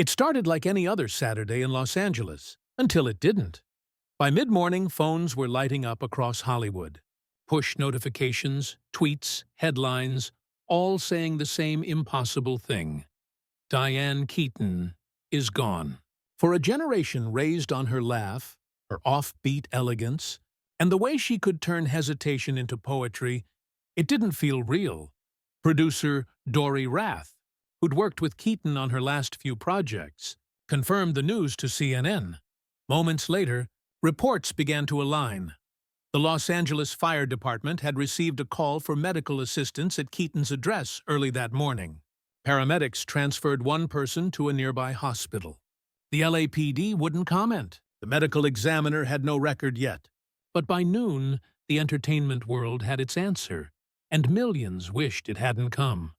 It started like any other Saturday in Los Angeles, until it didn't. By mid-morning, phones were lighting up across Hollywood. Push notifications, tweets, headlines, all saying the same impossible thing. Diane Keaton is gone. For a generation raised on her laugh, her offbeat elegance, and the way she could turn hesitation into poetry, it didn't feel real. Producer Dory Rath, who'd worked with Keaton on her last few projects, confirmed the news to CNN. Moments later, reports began to align. The Los Angeles Fire Department had received a call for medical assistance at Keaton's address early that morning. Paramedics transferred one person to a nearby hospital. The LAPD wouldn't comment. The medical examiner had no record yet. But by noon, the entertainment world had its answer, and millions wished it hadn't come.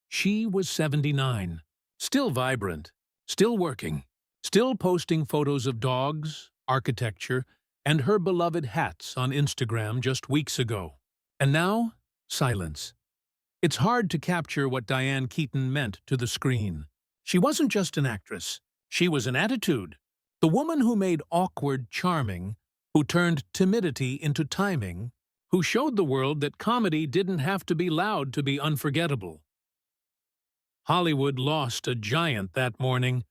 She was 79, still vibrant, still working, still posting photos of dogs, architecture, and her beloved hats on Instagram just weeks ago. And now, silence. It's hard to capture what Diane Keaton meant to the screen. She wasn't just an actress. She was an attitude. The woman who made awkward charming, who turned timidity into timing, who showed the world that comedy didn't have to be loud to be unforgettable. Hollywood lost a giant that morning,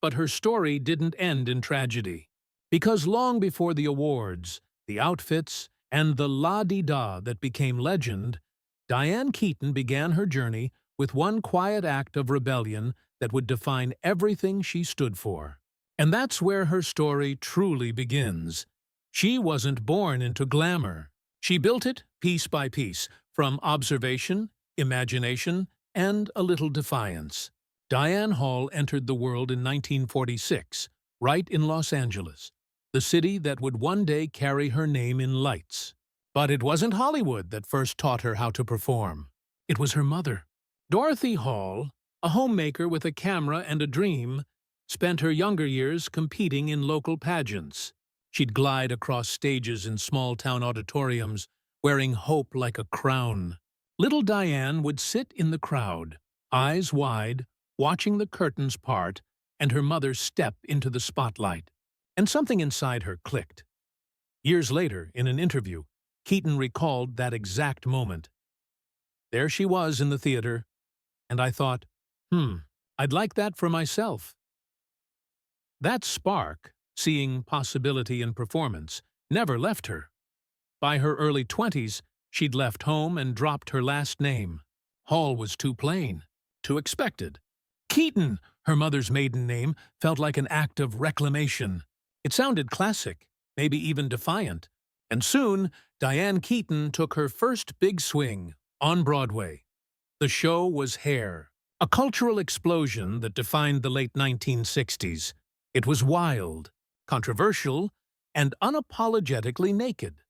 but her story didn't end in tragedy. Because long before the awards, the outfits, and the la-di-da that became legend, Diane Keaton began her journey with one quiet act of rebellion that would define everything she stood for. And that's where her story truly begins. She wasn't born into glamour. She built it piece by piece, from observation, imagination, and a little defiance. Diane Hall entered the world in 1946, right in Los Angeles, the city that would one day carry her name in lights. But it wasn't Hollywood that first taught her how to perform. It was her mother. Dorothy Hall, a homemaker with a camera and a dream, spent her younger years competing in local pageants. She'd glide across stages in small-town auditoriums, wearing hope like a crown. Little Diane would sit in the crowd, eyes wide, watching the curtains part and her mother step into the spotlight. And something inside her clicked. Years later, in an interview, Keaton recalled that exact moment. There she was in the theater, and I thought, I'd like that for myself. That spark, seeing possibility in performance, never left her. By her early 20s, she'd left home and dropped her last name. Hall was too plain, too expected. Keaton, her mother's maiden name, felt like an act of reclamation. It sounded classic, maybe even defiant. And soon, Diane Keaton took her first big swing, on Broadway. The show was Hair, a cultural explosion that defined the late 1960s. It was wild, controversial, and unapologetically naked.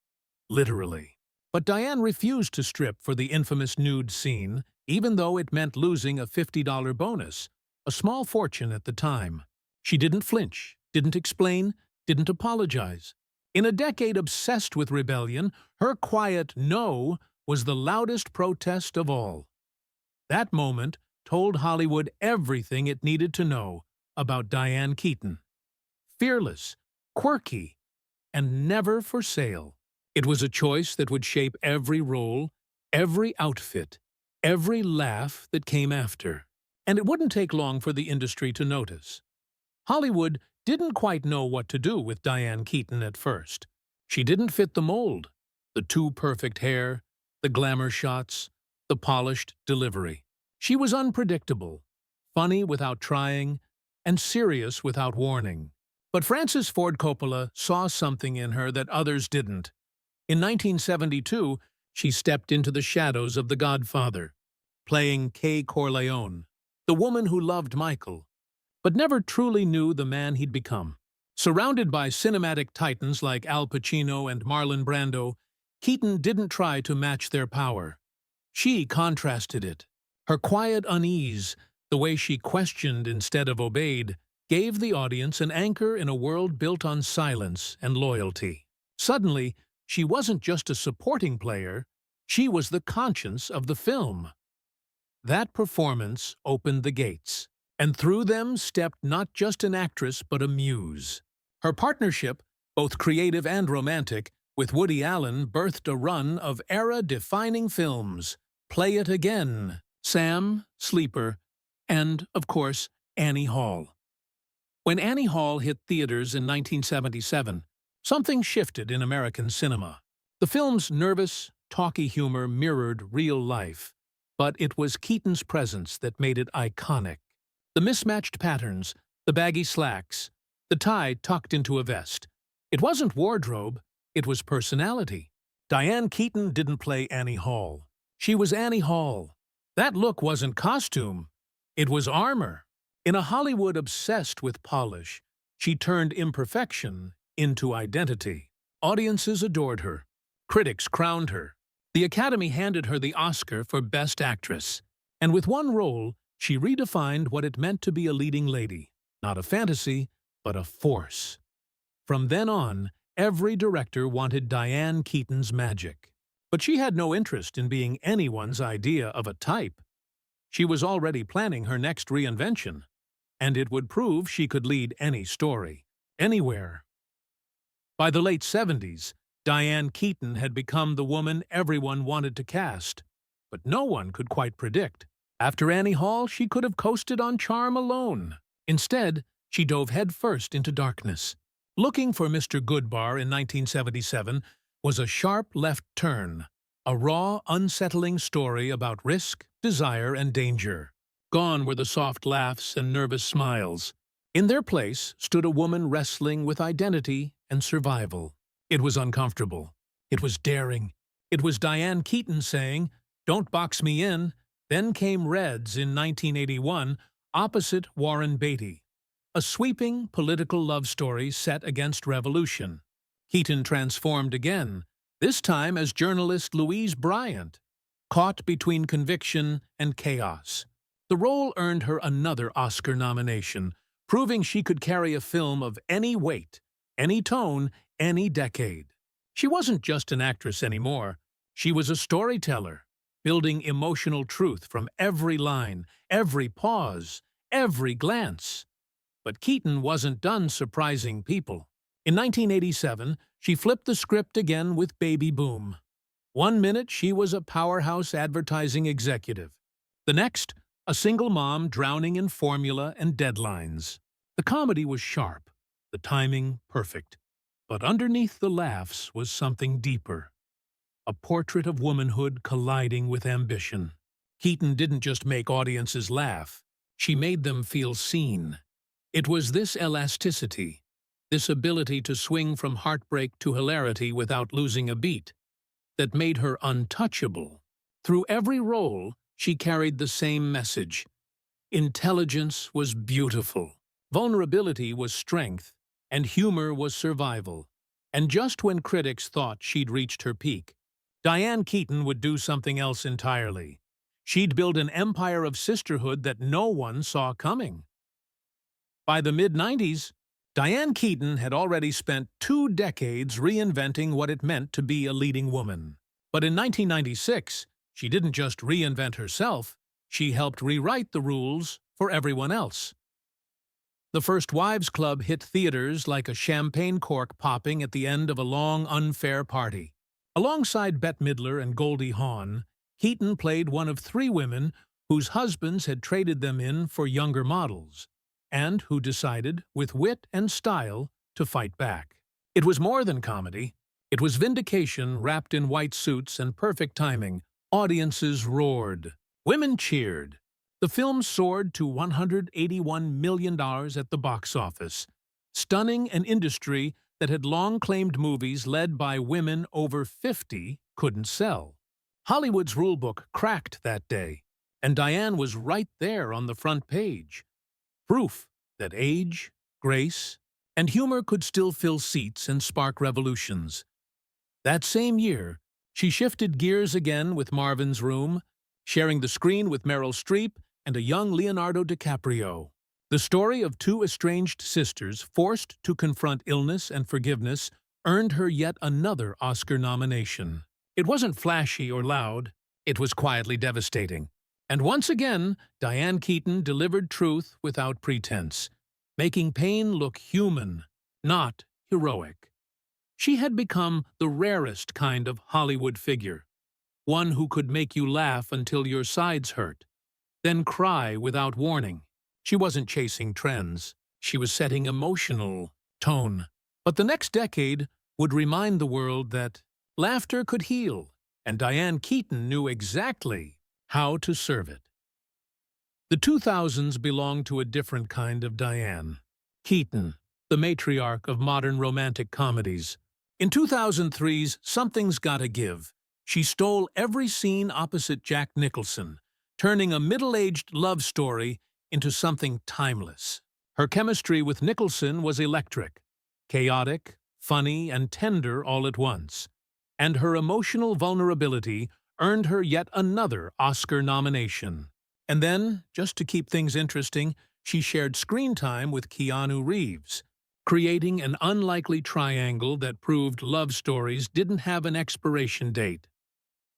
Literally. But Diane refused to strip for the infamous nude scene, even though it meant losing a $50 bonus, a small fortune at the time. She didn't flinch, didn't explain, didn't apologize. In a decade obsessed with rebellion, her quiet no was the loudest protest of all. That moment told Hollywood everything it needed to know about Diane Keaton. Fearless, quirky, and never for sale. It was a choice that would shape every role, every outfit, every laugh that came after. And it wouldn't take long for the industry to notice. Hollywood didn't quite know what to do with Diane Keaton at first. She didn't fit the mold. The too perfect hair, the glamour shots, the polished delivery. She was unpredictable, funny without trying, and serious without warning. But Francis Ford Coppola saw something in her that others didn't. In 1972, she stepped into the shadows of The Godfather, playing Kay Corleone, the woman who loved Michael, but never truly knew the man he'd become. Surrounded by cinematic titans like Al Pacino and Marlon Brando, Keaton didn't try to match their power. She contrasted it. Her quiet unease, the way she questioned instead of obeyed, gave the audience an anchor in a world built on silence and loyalty. Suddenly, she wasn't just a supporting player, she was the conscience of the film. That performance opened the gates, And through them stepped not just an actress but a muse. Her partnership, both creative and romantic, with Woody Allen birthed a run of era-defining films: Play It Again, Sam, Sleeper, and, of course, Annie Hall. When Annie Hall hit theaters in 1977, something shifted in American cinema. The film's nervous, talky humor mirrored real life, but it was Keaton's presence that made it iconic. The mismatched patterns, the baggy slacks, the tie tucked into a vest. It wasn't wardrobe, it was personality. Diane Keaton didn't play Annie Hall. She was Annie Hall. That look wasn't costume, it was armor. In a Hollywood obsessed with polish, she turned imperfection into identity. Audiences adored her. Critics crowned her. The Academy handed her the Oscar for Best Actress. And with one role, she redefined what it meant to be a leading lady. Not a fantasy, but a force. From then on, every director wanted Diane Keaton's magic. But she had no interest in being anyone's idea of a type. She was already planning her next reinvention, and it would prove she could lead any story, anywhere. By the late 70s, Diane Keaton had become the woman everyone wanted to cast, but no one could quite predict. After Annie Hall, she could have coasted on charm alone. Instead, she dove headfirst into darkness. Looking for Mr. Goodbar in 1977 was a sharp left turn, a raw, unsettling story about risk, desire, and danger. Gone were the soft laughs and nervous smiles. In their place stood a woman wrestling with identity and survival. It was uncomfortable. It was daring. It was Diane Keaton saying, "Don't box me in." Then came Reds in 1981, opposite Warren Beatty, a sweeping political love story set against revolution. Keaton transformed again, this time as journalist Louise Bryant, caught between conviction and chaos. The role earned her another Oscar nomination, proving she could carry a film of any weight, any tone, any decade. She wasn't just an actress anymore. She was a storyteller, building emotional truth from every line, every pause, every glance. But Keaton wasn't done surprising people. In 1987, she flipped the script again with Baby Boom. One minute, she was a powerhouse advertising executive. The next, a single mom drowning in formula and deadlines. The comedy was sharp, the timing perfect. But underneath the laughs was something deeper. A portrait of womanhood colliding with ambition. Keaton didn't just make audiences laugh. She made them feel seen. It was this elasticity, this ability to swing from heartbreak to hilarity without losing a beat, that made her untouchable. Through every role, she carried the same message. Intelligence was beautiful, vulnerability was strength, and humor was survival. And just when critics thought she'd reached her peak, Diane Keaton would do something else entirely. She'd build an empire of sisterhood that no one saw coming. By the mid-90s, Diane Keaton had already spent 2 decades reinventing what it meant to be a leading woman. But in 1996, she didn't just reinvent herself, she helped rewrite the rules for everyone else. The First Wives Club hit theaters like a champagne cork popping at the end of a long, unfair party. Alongside Bette Midler and Goldie Hawn, Keaton played one of 3 women whose husbands had traded them in for younger models, and who decided, with wit and style, to fight back. It was more than comedy. It was vindication wrapped in white suits and perfect timing. Audiences roared. Women cheered. The film soared to $181 million at the box office, stunning an industry that had long claimed movies led by women over 50 couldn't sell. Hollywood's rulebook cracked that day, and Diane was right there on the front page. Proof that age, grace, and humor could still fill seats and spark revolutions. That same year, she shifted gears again with Marvin's Room, sharing the screen with Meryl Streep and a young Leonardo DiCaprio. The story of 2 estranged sisters forced to confront illness and forgiveness earned her yet another Oscar nomination. It wasn't flashy or loud, it was quietly devastating. And once again, Diane Keaton delivered truth without pretense, making pain look human, not heroic. She had become the rarest kind of Hollywood figure, one who could make you laugh until your sides hurt, then cry without warning. She wasn't chasing trends. She was setting emotional tone. But the next decade would remind the world that laughter could heal, and Diane Keaton knew exactly how to serve it. The 2000s belonged to a different kind of Diane Keaton, the matriarch of modern romantic comedies. In 2003's Something's Gotta Give, she stole every scene opposite Jack Nicholson, turning a middle-aged love story into something timeless. Her chemistry with Nicholson was electric, chaotic, funny, and tender all at once, and her emotional vulnerability earned her yet another Oscar nomination. And then, just to keep things interesting, she shared screen time with Keanu Reeves, creating an unlikely triangle that proved love stories didn't have an expiration date.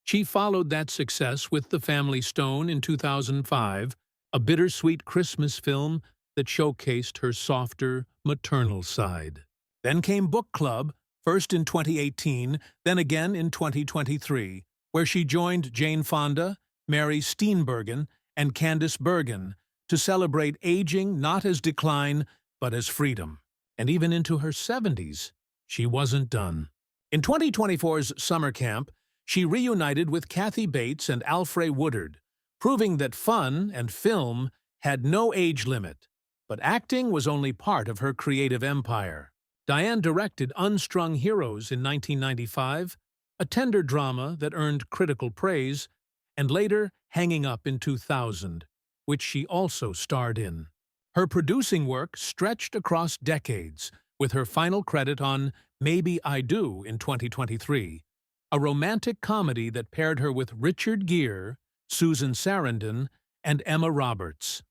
She followed that success with The Family Stone in 2005, a bittersweet Christmas film that showcased her softer, maternal side. Then came Book Club, first in 2018, then again in 2023, where she joined Jane Fonda, Mary Steenburgen, and Candice Bergen to celebrate aging not as decline, but as freedom. And even into her 70s, she wasn't done. In 2024's summer camp, she reunited with Kathy Bates and Alfre Woodard, proving that fun and film had no age limit. But acting was only part of her creative empire. Diane directed Unstrung Heroes in 1995, a tender drama that earned critical praise, and later Hanging Up in 2000, which she also starred in. Her producing work stretched across decades, with her final credit on Maybe I Do in 2023, a romantic comedy that paired her with Richard Gere, Susan Sarandon, and Emma Roberts.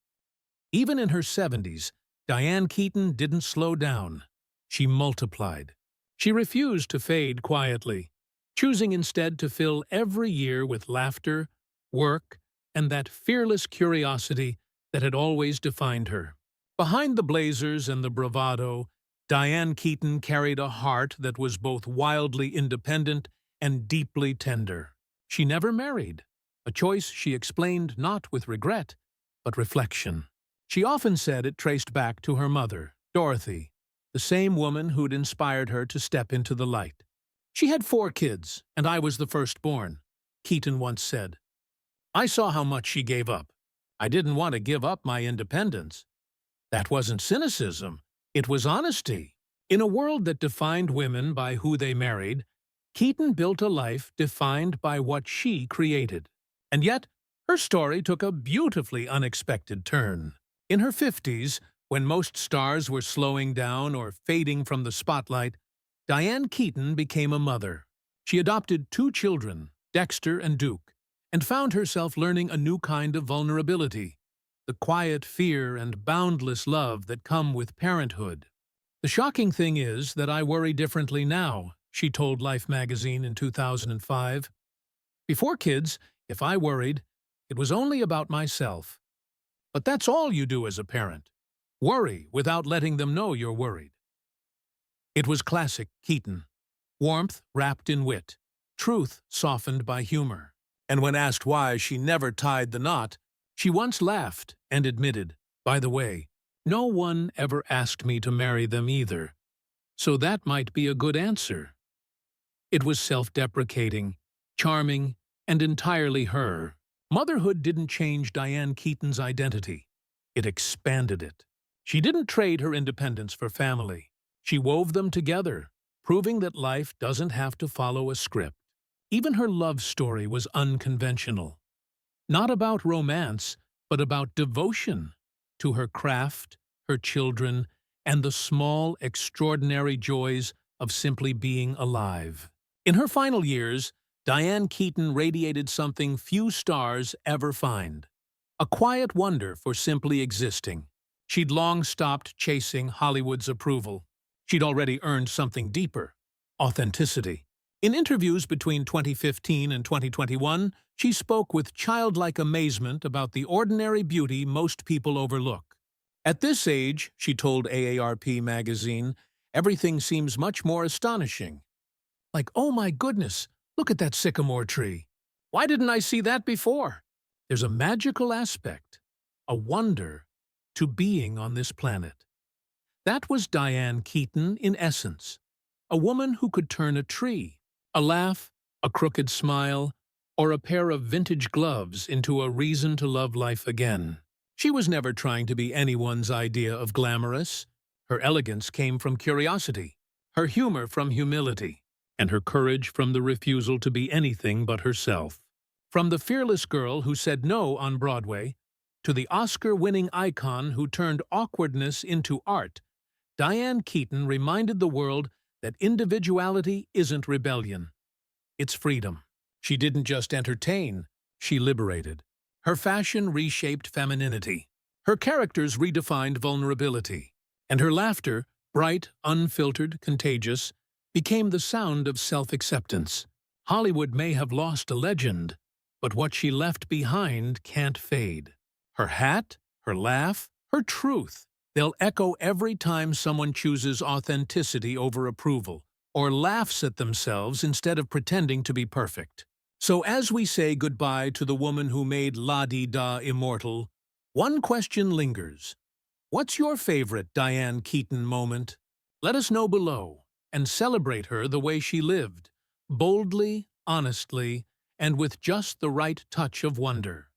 Even in her 70s, Diane Keaton didn't slow down. She multiplied. She refused to fade quietly, choosing instead to fill every year with laughter, work, and that fearless curiosity that had always defined her. Behind the blazers and the bravado, Diane Keaton carried a heart that was both wildly independent and deeply tender. She never married, a choice she explained not with regret, but reflection. She often said it traced back to her mother, Dorothy, the same woman who'd inspired her to step into the light. She had 4 kids, and I was the firstborn, Keaton once said. I saw how much she gave up. I didn't want to give up my independence. That wasn't cynicism. It was honesty. In a world that defined women by who they married, Keaton built a life defined by what she created. And yet, her story took a beautifully unexpected turn. In her 50s, when most stars were slowing down or fading from the spotlight, Diane Keaton became a mother. She adopted 2 children, Dexter and Duke, and found herself learning a new kind of vulnerability, the quiet fear and boundless love that come with parenthood. The shocking thing is that I worry differently now, she told Life magazine in 2005. Before kids, if I worried, it was only about myself. But that's all you do as a parent. Worry without letting them know you're worried. It was classic Keaton. Warmth wrapped in wit, truth softened by humor. And when asked why she never tied the knot, she once laughed and admitted, by the way, no one ever asked me to marry them either. So that might be a good answer. It was self-deprecating, charming, and entirely her. Motherhood didn't change Diane Keaton's identity. It expanded it. She didn't trade her independence for family. She wove them together, proving that life doesn't have to follow a script. Even her love story was unconventional. Not about romance, but about devotion to her craft, her children, and the small, extraordinary joys of simply being alive. In her final years, Diane Keaton radiated something few stars ever find: a quiet wonder for simply existing. She'd long stopped chasing Hollywood's approval. She'd already earned something deeper: authenticity. In interviews between 2015 and 2021, she spoke with childlike amazement about the ordinary beauty most people overlook. At this age, she told AARP magazine, everything seems much more astonishing. Like, oh my goodness, look at that sycamore tree. Why didn't I see that before? There's a magical aspect, a wonder, to being on this planet. That was Diane Keaton in essence, a woman who could turn a tree, a laugh, a crooked smile, or a pair of vintage gloves into a reason to love life again. She was never trying to be anyone's idea of glamorous. Her elegance came from curiosity, her humor from humility, and her courage from the refusal to be anything but herself. From the fearless girl who said no on Broadway, to the Oscar-winning icon who turned awkwardness into art, Diane Keaton reminded the world that individuality isn't rebellion. It's freedom. She didn't just entertain, she liberated. Her fashion reshaped femininity. Her characters redefined vulnerability. And her laughter, bright, unfiltered, contagious, became the sound of self-acceptance. Hollywood may have lost a legend, but what she left behind can't fade. Her hat, her laugh, her truth. They'll echo every time someone chooses authenticity over approval, or laughs at themselves instead of pretending to be perfect. So as we say goodbye to the woman who made La-Di-Da immortal, one question lingers. What's your favorite Diane Keaton moment? Let us know below, and celebrate her the way she lived, boldly, honestly, and with just the right touch of wonder.